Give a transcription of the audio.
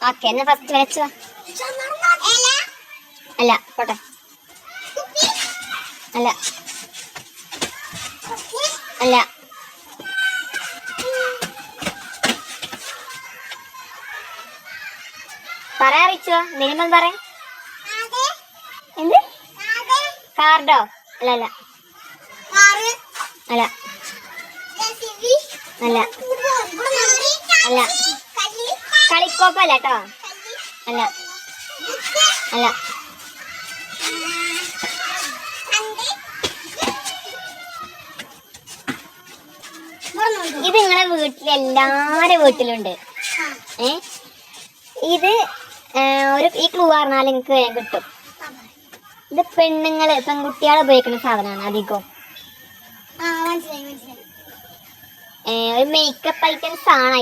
Okay എന്നാ first വരച്ചു. അല്ല പോട്ടെ. അല്ല അല്ല പറയാ റിച്ചു, മിനിമം പറ. എന്ത് കാർഡോ? അല്ല അല്ല അല്ല അല്ല അല്ല കളിക്കോപ്പല്ല കേട്ടോ. അല്ല അല്ല ഇത് നിങ്ങളെ വീട്ടിൽ എല്ലാരും വീട്ടിലുണ്ട്. ഇത് ഈ ക്ലൂ പറഞ്ഞാൽ നിങ്ങൾക്ക് വേഗം കിട്ടും. ഇത് പെൺകുട്ടികൾ ഉപയോഗിക്കുന്ന സാധനമാണ് അധികം. ഒരു മേക്കപ്പ് ഐറ്റംസ് ആണ്.